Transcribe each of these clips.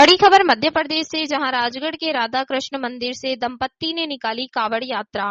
बड़ी खबर मध्य प्रदेश से, जहां राजगढ़ के राधा कृष्ण मंदिर से दंपत्ति ने निकाली कावड़ यात्रा।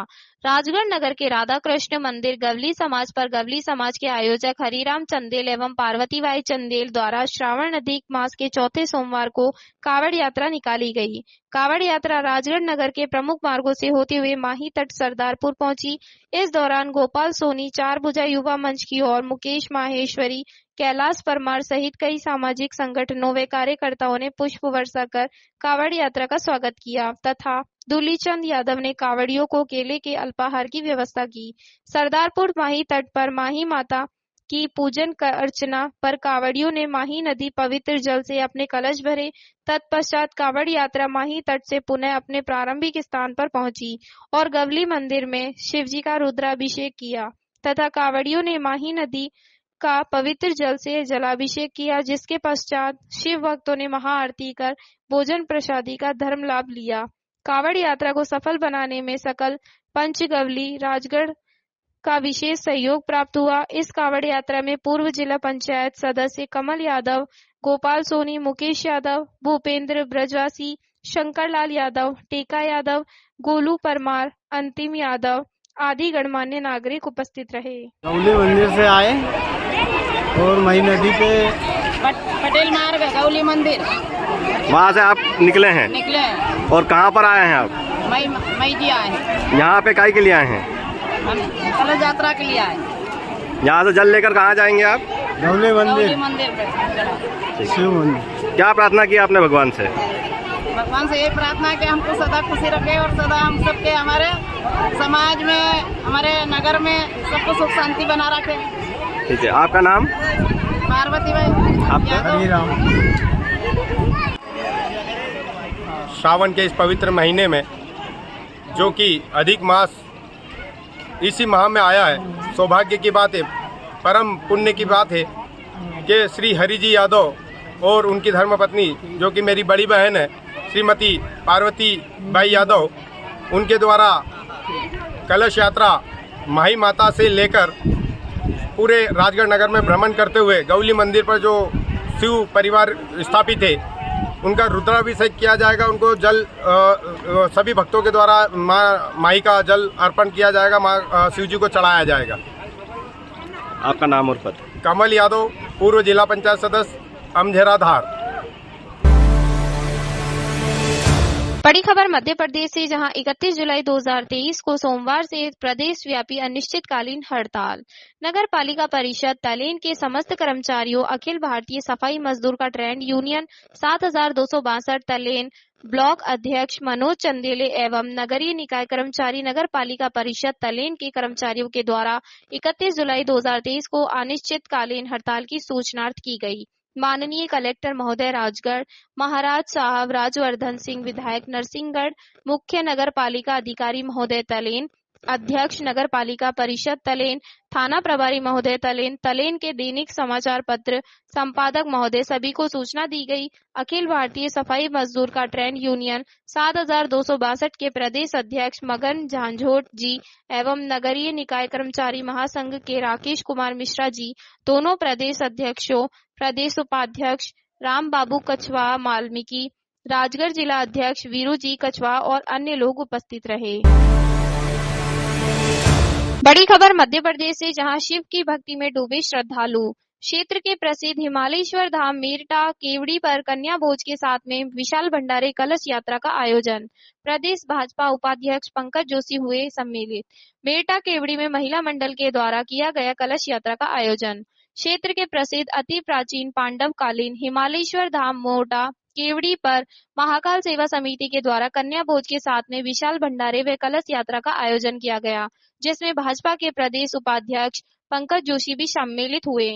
राजगढ़ नगर के राधा कृष्ण मंदिर गवली समाज पर गवली समाज के आयोजक हरिराम चंदेल एवं पार्वतीबाई चंदेल द्वारा श्रावण अधिक मास के चौथे सोमवार को कावड़ यात्रा निकाली गई। कावड़ यात्रा राजगढ़ नगर के प्रमुख मार्गों से होते हुए माही तट सरदारपुर पहुंची। इस दौरान गोपाल सोनी, चार भुजा युवा मंच की ओर मुकेश माहेश्वरी, कैलाश परमार सहित कई सामाजिक संगठनों व कार्यकर्ताओं ने पुष्प वर्षा कर कावड़ यात्रा का स्वागत किया तथा दूलीचंद यादव ने कावड़ियों को केले के अल्पाहार की व्यवस्था की। सरदारपुर माही तट पर माही माता की पूजन अर्चना पर कावड़ियों ने माही नदी पवित्र जल से अपने कलश भरे। तत्पश्चात कावड़ यात्रा माही तट से पुनः अपने प्रारंभिक स्थान पर पहुंची और गवली मंदिर में शिवजी का रुद्राभिषेक किया तथा कावड़ियों ने माही नदी का पवित्र जल से जलाभिषेक किया, जिसके पश्चात शिव भक्तों ने महाआरती कर भोजन प्रसादी का धर्म लाभ लिया। कावड़ यात्रा को सफल बनाने में सकल पंचगवली राजगढ़ का विशेष सहयोग प्राप्त हुआ। इस कावड़ यात्रा में पूर्व जिला पंचायत सदस्य कमल यादव, गोपाल सोनी, मुकेश यादव, भूपेंद्र ब्रजवासी, शंकर लाल यादव, टेका यादव, गोलू परमार, अंतिम यादव आदि गणमान्य नागरिक उपस्थित रहे। गौली मंदिर से आए और मई नदी पे पटेल मार्ग गौली मंदिर वहाँ से आप निकले हैं? निकले हैं। और कहाँ पर आए हैं आप? मई जी आए हैं। यहाँ पे काहे के लिए आए हैं? हम कलश यात्रा के लिए आए। यहाँ से जल लेकर कहाँ जाएंगे आप? गौली गौली मंदिर मंदिर पे शिव मंदिर। क्या प्रार्थना की आपने भगवान से? भगवान से यही प्रार्थना है कि हमको सदा खुशी रखे और सदा हम सबके हमारे समाज में हमारे नगर में सबको सुख शांति बना रखे। ठीक है, आपका नाम? पार्वती भाई आपका? हरिराम। श्रावण के इस पवित्र महीने में जो कि अधिक मास इसी माह में आया है, सौभाग्य की बात है, परम पुण्य की बात है कि श्री हरि जी यादव और उनकी धर्मपत्नी जो कि मेरी बड़ी बहन है श्रीमती पार्वती बाई यादव, उनके द्वारा कलश यात्रा माही माता से लेकर पूरे राजगढ़ नगर में भ्रमण करते हुए गौली मंदिर पर जो शिव परिवार स्थापित है उनका रुद्राभिषेक किया जाएगा। उनको जल सभी भक्तों के द्वारा माही का जल अर्पण किया जाएगा, माँ शिव जी को चढ़ाया जाएगा। आपका नाम और पद? कमल यादव, पूर्व जिला पंचायत सदस्य, अमझेरा धार। बड़ी खबर मध्य प्रदेश से, जहां 31 जुलाई 2023 को सोमवार से प्रदेश व्यापी अनिश्चितकालीन हड़ताल। नगर पालिका परिषद तलेन के समस्त कर्मचारियों, अखिल भारतीय सफाई मजदूर का ट्रेड यूनियन 7262 तलेन ब्लॉक अध्यक्ष मनोज चंदेले एवं नगरीय निकाय कर्मचारी नगर पालिका परिषद तलेन के कर्मचारियों के द्वारा 31 जुलाई 2023 को अनिश्चितकालीन हड़ताल की सूचना की गई। माननीय कलेक्टर महोदय राजगढ़, महाराज साहब राजवर्धन सिंह विधायक नरसिंहगढ़, मुख्य नगर पालिका अधिकारी महोदय तलेन, अध्यक्ष नगर पालिका परिषद तलेन, थाना प्रभारी महोदय तलेन, तलेन के दैनिक समाचार पत्र संपादक महोदय सभी को सूचना दी गई। अखिल भारतीय सफाई मजदूर का ट्रेड यूनियन 7262 के प्रदेश अध्यक्ष मगन झांझोट जी एवं नगरीय निकाय कर्मचारी महासंघ के राकेश कुमार मिश्रा जी, दोनों प्रदेश अध्यक्षों, प्रदेश उपाध्यक्ष राम बाबू कछवा माल्मीकि, राजगढ़ जिला अध्यक्ष वीरू जी कछवा और अन्य लोग उपस्थित रहे। बड़ी खबर मध्य प्रदेश से, जहां शिव की भक्ति में डूबे श्रद्धालु। क्षेत्र के प्रसिद्ध हिमालेश्वर धाम मेरठा केवड़ी पर कन्या भोज के साथ में विशाल भंडारे कलश यात्रा का आयोजन। प्रदेश भाजपा उपाध्यक्ष पंकज जोशी हुए सम्मिलित। मेरठा केवड़ी में महिला मंडल के द्वारा किया गया कलश यात्रा का आयोजन। क्षेत्र के प्रसिद्ध अति प्राचीन पांडव कालीन हिमालेश्वर धाम मोटा केवड़ी पर महाकाल सेवा समिति के द्वारा कन्या भोज के साथ में विशाल भंडारे व कलश यात्रा का आयोजन किया गया, जिसमें भाजपा के प्रदेश उपाध्यक्ष पंकज जोशी भी सम्मिलित हुए।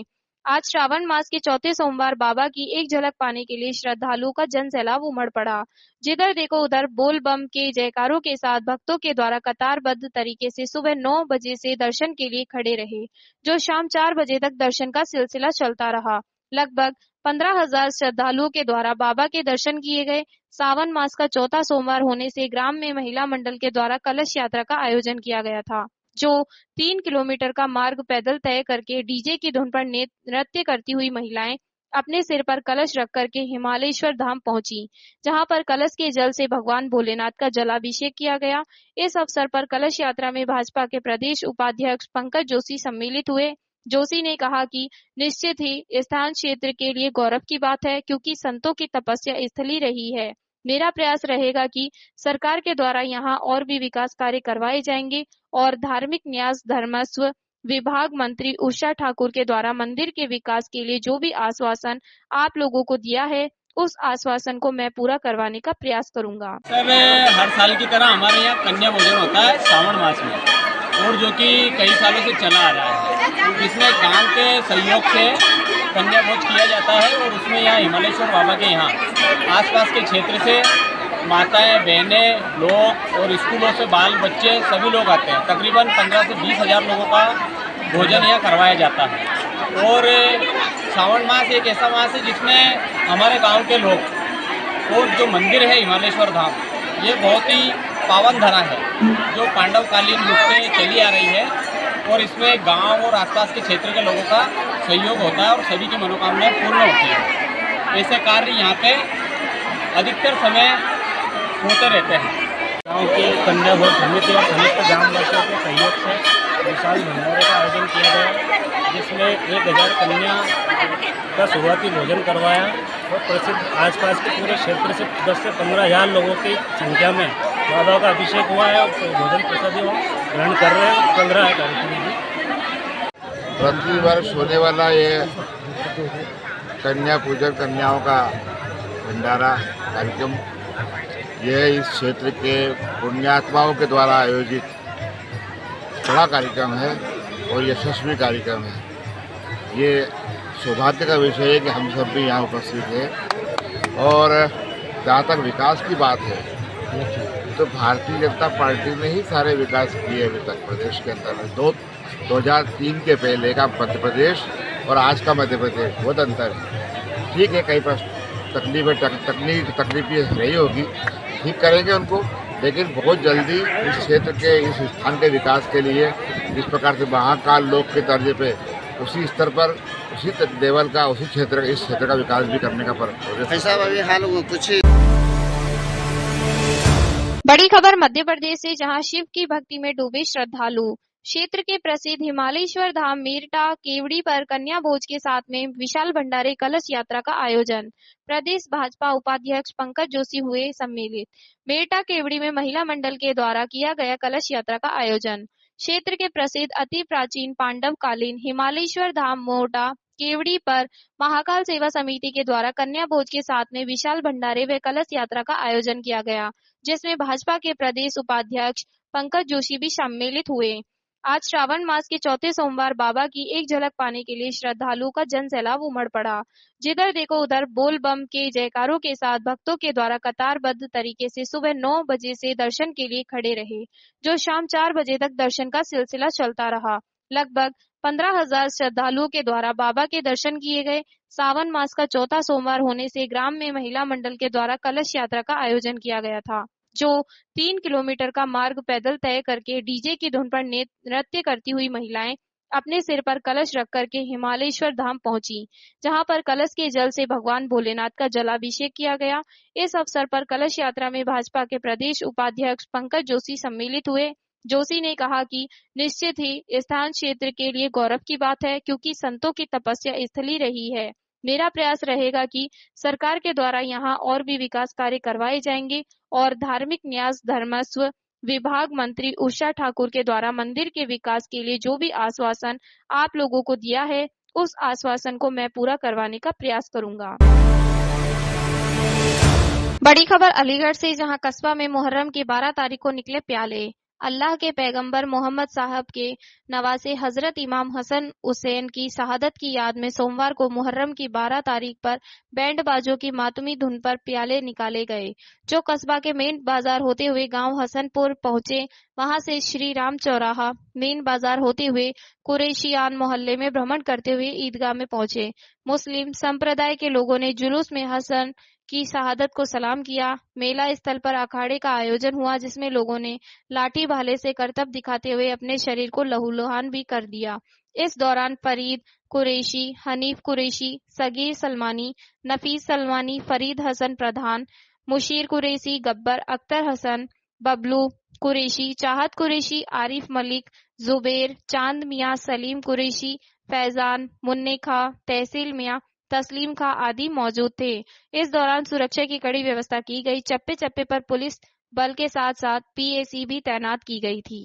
आज श्रावण मास के चौथे सोमवार बाबा की एक झलक पाने के लिए श्रद्धालुओं का जन सैलाब उमड़ पड़ा। जिधर देखो उधर बोल बम के जयकारों के साथ भक्तों के द्वारा कतारबद्ध तरीके से सुबह 9 बजे से दर्शन के लिए खड़े रहे, जो शाम 4 बजे तक दर्शन का सिलसिला चलता रहा। लगभग 15,000 श्रद्धालुओं के द्वारा बाबा के दर्शन किए गए। सावन मास का चौथा सोमवार होने से ग्राम में महिला मंडल के द्वारा कलश यात्रा का आयोजन किया गया था, जो 3 किलोमीटर का मार्ग पैदल तय करके डीजे की धुन पर नृत्य करती हुई महिलाएं अपने सिर पर कलश रख करके हिमालयेश्वर धाम पहुंची, जहां पर कलश के जल से भगवान भोलेनाथ का जलाभिषेक किया गया। इस अवसर पर कलश यात्रा में भाजपा के प्रदेश उपाध्यक्ष पंकज जोशी सम्मिलित हुए। जोशी ने कहा कि निश्चित ही स्थान क्षेत्र के लिए गौरव की बात है, क्योंकि संतों की तपस्या स्थली रही है। मेरा प्रयास रहेगा कि सरकार के द्वारा यहाँ और भी विकास कार्य करवाए जाएंगे और धार्मिक न्यास धर्मस्व विभाग मंत्री उषा ठाकुर के द्वारा मंदिर के विकास के लिए जो भी आश्वासन आप लोगों को दिया है, उस आश्वासन को मैं पूरा करवाने का प्रयास करूंगा। सर, हर साल की तरह हमारे यहाँ कन्या भोजन होता है श्रावण मास में, और जो कि कई सालों से चला आ रहा है। इसमें गांव के सहयोग से कन्या भोज किया जाता है और उसमें यहाँ हिमालयेश्वर बाबा के यहाँ आसपास के क्षेत्र से माताएं, बहनें, लोग और स्कूलों से बाल बच्चे सभी लोग आते हैं। तकरीबन 15 से 20 हज़ार लोगों का भोजन यहाँ करवाया जाता है। और श्रावण मास एक ऐसा मास है जिसमें हमारे गांव के लोग और जो मंदिर है हिमालयेश्वर धाम, ये बहुत ही पावन धरा है, जो पांडवकालीन युग से चली आ रही है। और इसमें गांव और आसपास के क्षेत्र के लोगों का सहयोग होता है और सभी की मनोकामनाएं पूर्ण होती है। ऐसे कार्य यहाँ पे अधिकतर समय होते रहते हैं। गांव के कन्या भोज समिति और समस्त ग्रामवासियों के सहयोग से विशाल भंडारे का आयोजन किया गया, जिसमें 1000 कन्या का शुरुआती भोजन करवाया और प्रसिद्ध आसपास के पूरे क्षेत्र से 10 से 15 हज़ार लोगों की संख्या में बाबा का अभिषेक हुआ है और भोजन प्रसादी ग्रहण कर रहे हैं। चल रहा है कार्यक्रम भी। प्रतिवर्ष होने वाला ये कन्या पूजन, कन्याओं का भंडारा कार्यक्रम, यह इस क्षेत्र के पुण्यात्माओं के द्वारा आयोजित बड़ा कार्यक्रम है और यशस्वी कार्यक्रम है। ये सौभाग्य का विषय है कि हम सब भी यहाँ उपस्थित हैं। और जहाँ तक विकास की बात है तो भारतीय जनता पार्टी ने ही सारे विकास किए अभी तक प्रदेश के अंदर। 2003 के पहले का मध्य प्रदेश और आज का मध्य प्रदेश बहुत अंतर है। ठीक है, कई तकलीफें रही होगी, ठीक करेंगे उनको, लेकिन बहुत जल्दी इस क्षेत्र के, इस स्थान के विकास के लिए जिस प्रकार से महाकाल लोक के तर्ज पे उसी स्तर पर, उसी लेवल का, उसी क्षेत्र, इस क्षेत्र का विकास भी करने का कुछ। बड़ी खबर मध्य प्रदेश से, जहां शिव की भक्ति में डूबे श्रद्धालु। क्षेत्र के प्रसिद्ध हिमालयेश्वर धाम मेरठा केवड़ी पर कन्या भोज के साथ में विशाल भंडारे कलश यात्रा का आयोजन। प्रदेश भाजपा उपाध्यक्ष पंकज जोशी हुए सम्मिलित। मेरठा केवड़ी में महिला मंडल के द्वारा किया गया कलश यात्रा का आयोजन। क्षेत्र के प्रसिद्ध अति प्राचीन पांडवकालीन हिमालयेश्वर धाम मोटा केवड़ी पर महाकाल सेवा समिति के द्वारा कन्या भोज के साथ में विशाल भंडारे व कलश यात्रा का आयोजन किया गया, जिसमें भाजपा के प्रदेश उपाध्यक्ष पंकज जोशी भी सम्मिलित हुए। आज श्रावण मास के चौथे सोमवार बाबा की एक झलक पाने के लिए श्रद्धालुओं का जन सैलाब उमड़ पड़ा। जिधर देखो उधर बोल बम के जयकारों के साथ भक्तों के द्वारा कतारबद्ध तरीके से सुबह 9 बजे से दर्शन के लिए खड़े रहे, जो शाम 4 बजे तक दर्शन का सिलसिला चलता रहा। लगभग 15,000 श्रद्धालुओं के द्वारा बाबा के दर्शन किए गए। सावन मास का चौथा सोमवार होने से ग्राम में महिला मंडल के द्वारा कलश यात्रा का आयोजन किया गया था, जो 3 किलोमीटर का मार्ग पैदल तय करके डीजे की धुन पर नृत्य करती हुई महिलाएं अपने सिर पर कलश रख करके हिमालयेश्वर धाम पहुंची, जहां पर कलश के जल से भगवान भोलेनाथ का जलाभिषेक किया गया। इस अवसर पर कलश यात्रा में भाजपा के प्रदेश उपाध्यक्ष पंकज जोशी सम्मिलित हुए। जोशी ने कहा कि निश्चित ही स्थान क्षेत्र के लिए गौरव की बात है, क्योंकि संतों की तपस्या स्थली रही है। मेरा प्रयास रहेगा कि सरकार के द्वारा यहाँ और भी विकास कार्य करवाए जाएंगे और धार्मिक न्यास धर्मस्व विभाग मंत्री उषा ठाकुर के द्वारा मंदिर के विकास के लिए जो भी आश्वासन आप लोगों को दिया है, उस आश्वासन को मैं पूरा करवाने का प्रयास करूंगा। बड़ी खबर अलीगढ़ से, जहां कस्बा में मुहर्रम की 12 तारीख को निकले प्याले। अल्लाह के पैगंबर मोहम्मद साहब के नवासे हजरत इमाम हसन हुसैन की शहादत की याद में सोमवार को मुहर्रम की 12 तारीख पर बैंड बाजों की मातमी धुन पर प्याले निकाले गए, जो कस्बा के मेन बाजार होते हुए गांव हसनपुर पहुंचे। वहां से श्री राम चौराहा मेन बाजार होते हुए कुरैशियान मोहल्ले में भ्रमण करते हुए ईदगाह में पहुंचे। मुस्लिम संप्रदाय के लोगों ने जुलूस में हसन की शहादत को सलाम किया। मेला स्थल पर अखाड़े का आयोजन हुआ, जिसमें लोगों ने लाठी भाले से करतब दिखाते हुए अपने शरीर को लहूलुहान भी कर दिया। इस दौरान फरीद कुरैशी, हनीफ कुरैशी, सगीर सलमानी, नफीस सलमानी, फरीद हसन प्रधान, मुशीर कुरैशी, गब्बर अख्तर हसन, बबलू कुरैशी, चाहत कुरैशी, आरिफ मलिक, जुबेर, चांद मियाँ, सलीम कुरैशी, फैजान, मुन्ने खां, तहसील मियाँ, तस्लीम खां आदि मौजूद थे। इस दौरान सुरक्षा की कड़ी व्यवस्था की गई। चप्पे चप्पे पर पुलिस बल के साथ साथ पीएसी भी तैनात की गई थी।